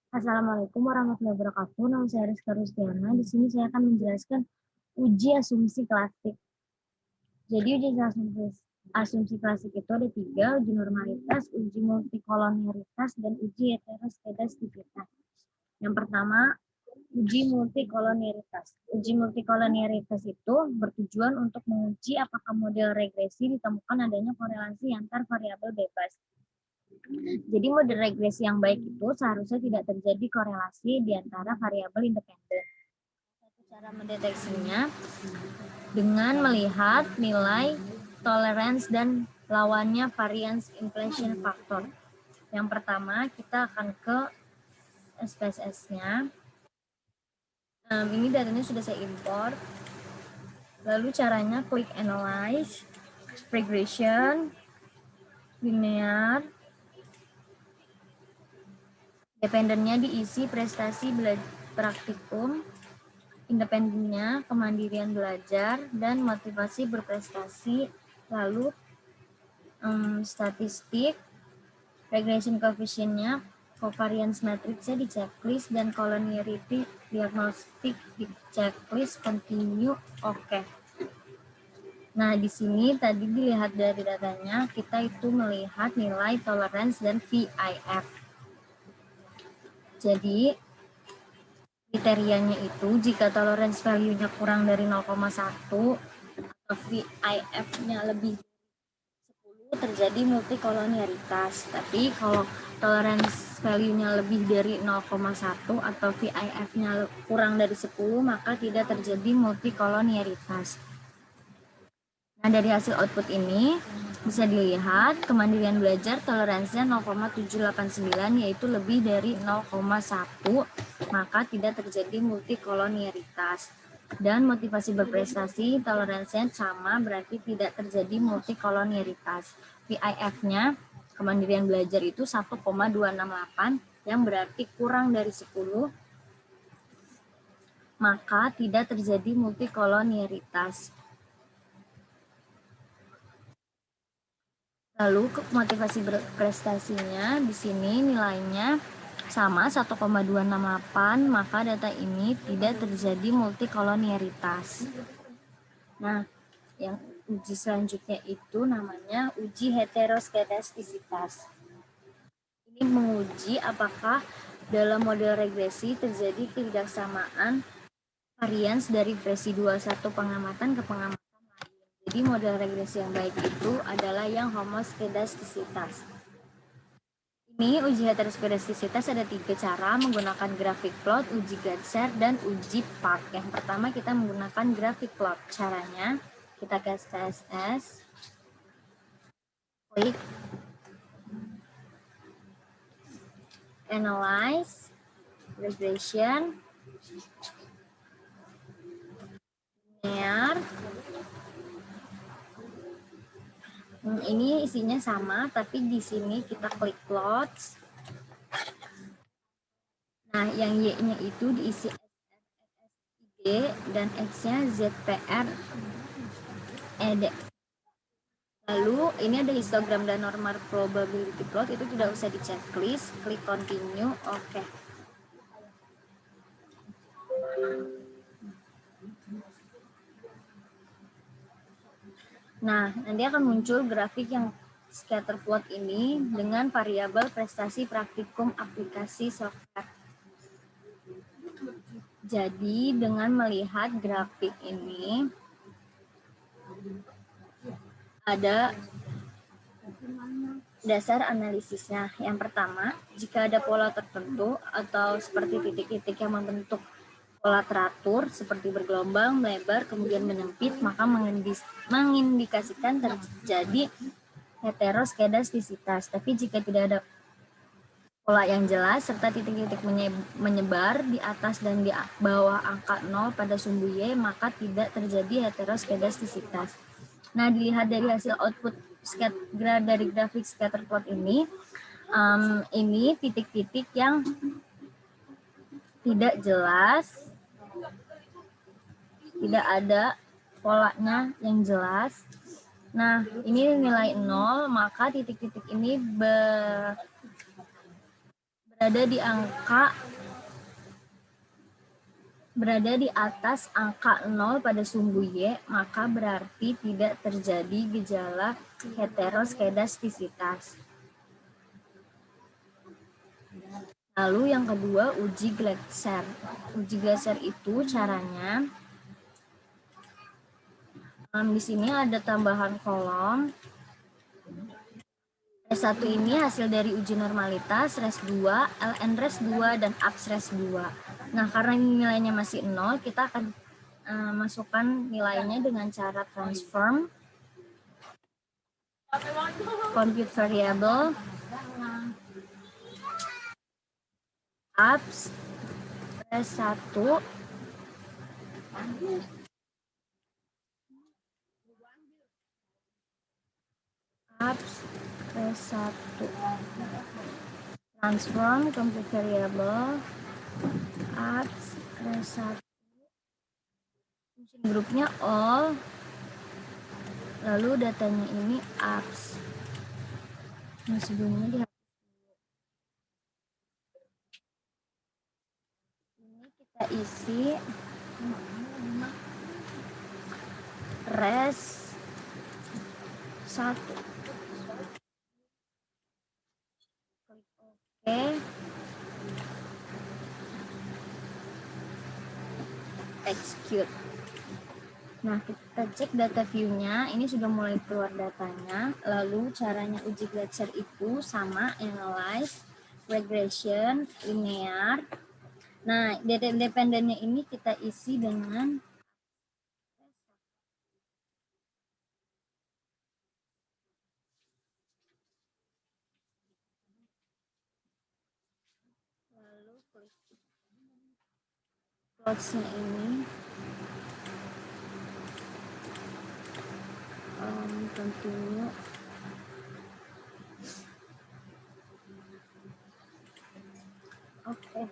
Assalamualaikum warahmatullahi wabarakatuh. Nama saya Rizka Rustiana. Di sini saya akan menjelaskan uji asumsi klasik. Jadi uji asumsi klasik itu ada 3, uji normalitas, uji multikolonialitas, dan uji heteroskedastisitas. Yang pertama, uji multikolonialitas. Uji multikolonialitas itu bertujuan untuk menguji apakah model regresi ditemukan adanya korelasi antar variabel bebas. Jadi model regresi yang baik itu seharusnya tidak terjadi korelasi di antara variabel independen. Satu cara mendeteksinya dengan melihat nilai tolerance dan lawannya variance inflation factor. Yang pertama kita akan ke SPSS-nya. Ini datanya sudah saya import. Lalu caranya quick analyze, regression, linear, dependennya diisi prestasi praktikum, independennya kemandirian belajar, dan motivasi berprestasi. Lalu statistik, regression coefficient-nya, covariance matrix-nya di checklist, dan collinearity diagnostik di checklist, continue, oke. Nah, di sini tadi dilihat dari datanya, kita itu melihat nilai tolerance dan VIF. Jadi, kriterianya itu jika tolerance value-nya kurang dari 0,1 atau VIF-nya lebih 10 terjadi multikolonialitas. Tapi kalau tolerance value-nya lebih dari 0,1 atau VIF-nya kurang dari 10 maka tidak terjadi multikolonialitas. Nah, dari hasil output ini bisa dilihat kemandirian belajar toleransinya 0,789 yaitu lebih dari 0,1 maka tidak terjadi multikolonialitas. Dan motivasi berprestasi toleransinya sama berarti tidak terjadi multikolonialitas. VIF-nya kemandirian belajar itu 1,268 yang berarti kurang dari 10 maka tidak terjadi multikolonialitas. Lalu motivasi berprestasinya di sini nilainya sama 1,268 maka data ini tidak terjadi multikolonialitas. Nah, yang uji selanjutnya itu namanya uji heteroskedastisitas. Ini menguji apakah dalam model regresi terjadi ketidaksamaan varians dari residual satu pengamatan ke pengamatan. Jadi model regresi yang baik itu adalah yang homoskedastisitas. Ini uji heteroskedastisitas ada 3 cara menggunakan grafik plot, uji Ganser, dan uji Park. Yang pertama kita menggunakan grafik plot. Caranya kita ke SPSS, klik Analyze, Regression, Linear. Ini isinya sama, tapi di sini kita klik plots. Nah, yang Y-nya itu diisi SFSIG dan X-nya ZPR ED. Lalu ini ada histogram dan normal probability plot, itu tidak usah di checklist, klik continue, oke. Nah, nanti akan muncul grafik yang scatter plot ini dengan variabel prestasi praktikum aplikasi software. Jadi, dengan melihat grafik ini, ada dasar analisisnya. Yang pertama, jika ada pola tertentu atau seperti titik-titik yang membentuk pola teratur seperti bergelombang, melebar, kemudian menyempit, maka mengindikasikan terjadi heteroskedastisitas. Tapi jika tidak ada pola yang jelas serta titik-titik menyebar di atas dan di bawah angka 0 pada sumbu Y, maka tidak terjadi heteroskedastisitas. Nah, dilihat dari hasil output dari grafik scatter plot ini titik-titik yang tidak jelas, tidak ada polanya yang jelas. Nah, ini nilai 0, maka titik-titik ini berada berada di atas angka 0 pada sumbu Y, maka berarti tidak terjadi gejala heteroskedastisitas. Lalu yang kedua, uji Glasser. Uji Glasser itu caranya, di sini ada tambahan kolom. Res 1 ini hasil dari uji normalitas, Res 2, LN Res 2, dan APS Res 2. Nah, karena nilainya masih 0, kita akan masukkan nilainya dengan cara transform, compute variable, APS Res 1, APS Res 1, transform, compute variable, APS Res 1, function grupnya all, lalu datanya ini APS. Nah, sebelumnya dihapus. Ini kita isi Res 1. Klik OK. Execute. Nah, kita cek data view-nya, ini sudah mulai keluar datanya. Lalu caranya uji Glasser itu sama, analyze, regression, linear. Nah, data independennya ini kita isi dengan lalu klik plots-nya ini. Continue. Oke.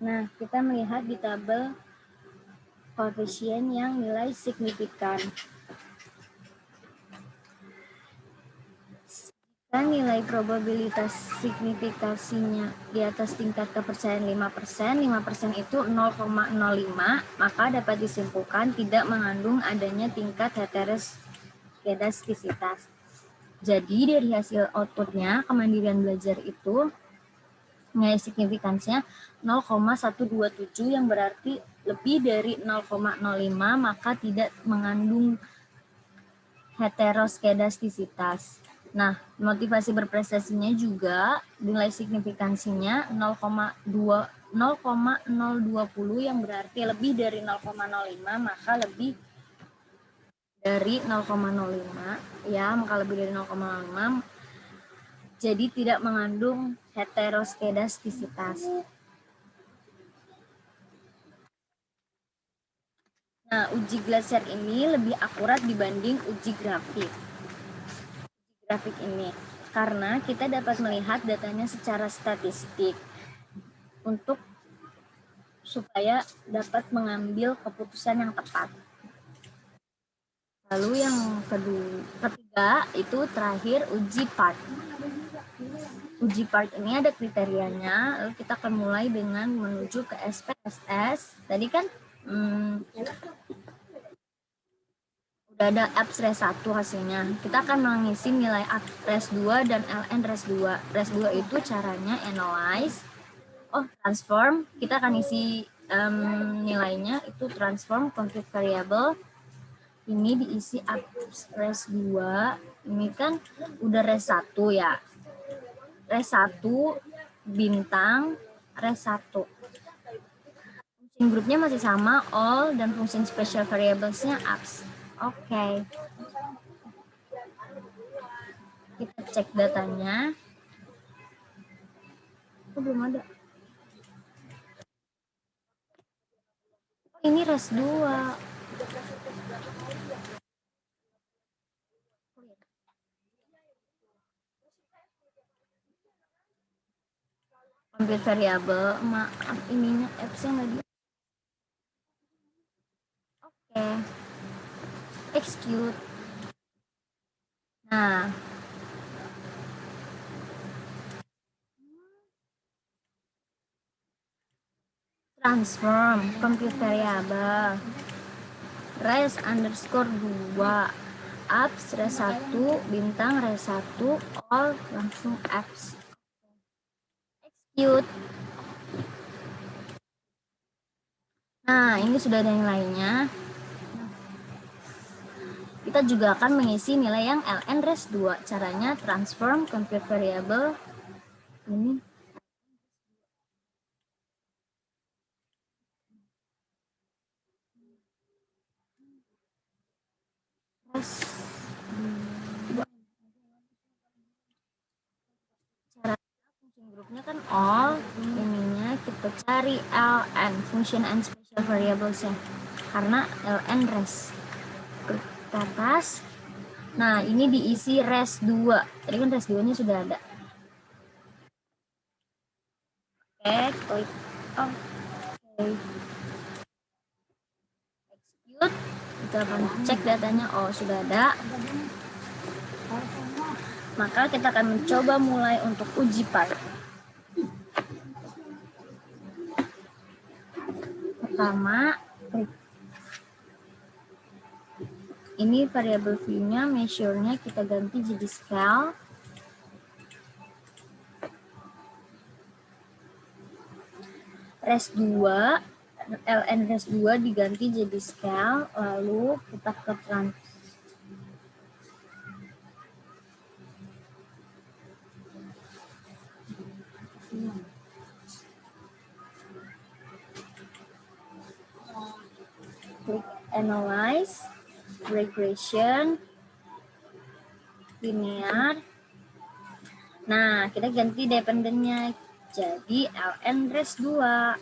Nah, kita melihat di tabel koefisien yang nilai signifikan. Dan nilai probabilitas signifikasinya di atas tingkat kepercayaan 5%, 5% itu 0,05, maka dapat disimpulkan tidak mengandung adanya tingkat heteroskedastisitas. Jadi dari hasil outputnya, kemandirian belajar itu nilai signifikansinya 0,127 yang berarti lebih dari 0,05, maka tidak mengandung heteroskedastisitas. Nah, motivasi berprestasinya juga nilai signifikansinya 0,020 yang berarti lebih dari 0,05, maka lebih dari 0,05 ya, maka lebih dari 0,05, jadi tidak mengandung heteroskedastisitas. Nah, uji Glasser ini lebih akurat dibanding uji grafik ini, karena kita dapat melihat datanya secara statistik untuk supaya dapat mengambil keputusan yang tepat. Lalu yang ketiga itu terakhir uji part. Uji part ini ada kriterianya, lalu kita akan mulai dengan menuju ke SPSS. Tadi kan udah ada APS Res 1 hasilnya. Kita akan mengisi nilai APS Res 2 dan LN Res 2. Res 2 itu caranya analyze, transform. Kita akan isi nilainya itu transform, compute variable. Ini diisi APS Res 2. Ini kan udah Res 1 ya. Res 1 bintang Res 1. Function grupnya masih sama, all, dan function special variables-nya APS. Oke. Kita cek datanya. Belum ada. Ini Res 2. Compute variable, maaf ininya apps-nya lagi. Oke. Execute. Nah, transform compute variable res underscore 2 apps res 1 bintang res 1 all langsung apps execute. Nah, ini sudah ada yang lainnya. Kita juga akan mengisi nilai yang ln res 2. Caranya transform compute variable ini res 2. Cara function grupnya kan all, ininya kita cari ln function and special variables ya. Karena ln res. Klik ke atas. Nah, ini diisi res 2. Tadi kan res 2-nya sudah ada. Oke, klik oke. Execute. Kita akan cek datanya. Oh, sudah ada. Maka kita akan mencoba mulai untuk uji Python. Pertama, klik. Ini variable view-nya, measure-nya kita ganti jadi scale. Res 2, ln res 2 diganti jadi scale, lalu kita ke klik analyze, regression, linear. Nah, kita ganti dependennya jadi ln res 2.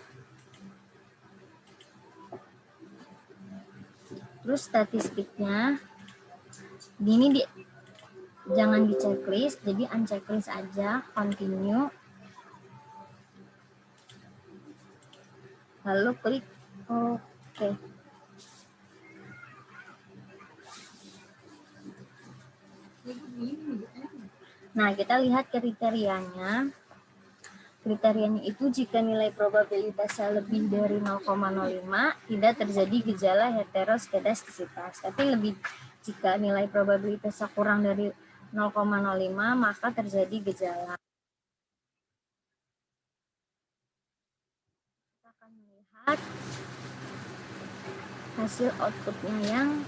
Terus statistiknya ini jangan di checklist, jadi unchecklist aja, continue. Lalu klik oke. Nah, kita lihat kriterianya. Kriterianya itu jika nilai probabilitasnya lebih dari 0,05 tidak terjadi gejala heteroskedastisitas. Tapi jika nilai probabilitasnya kurang dari 0,05 maka terjadi gejala. Kita akan melihat hasil outputnya yang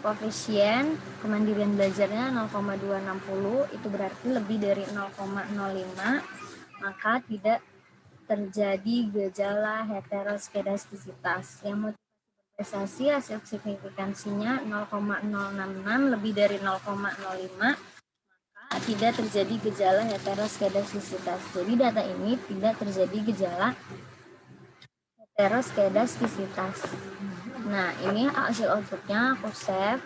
koefisien kemandirian belajarnya 0,260, itu berarti lebih dari 0,05 maka tidak terjadi gejala heteroskedastisitas. Yang motivasi berprestasi hasil signifikansinya 0,066 lebih dari 0,05 maka tidak terjadi gejala heteroskedastisitas. Jadi data ini tidak terjadi gejala heteroskedastisitas. Nah, ini hasil outputnya aku save.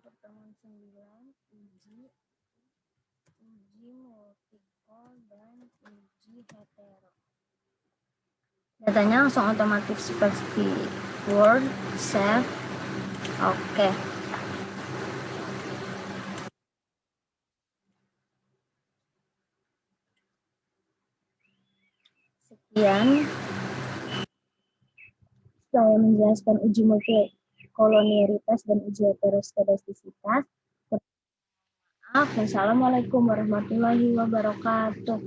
Pertemuan 9 uji multiple dan uji hetero. Datanya langsung otomatis seperti Word, save, oke. Sekian saya menjelaskan uji multikolonialitas dan uji heteroskedastisitas. Assalamualaikum warahmatullahi wabarakatuh.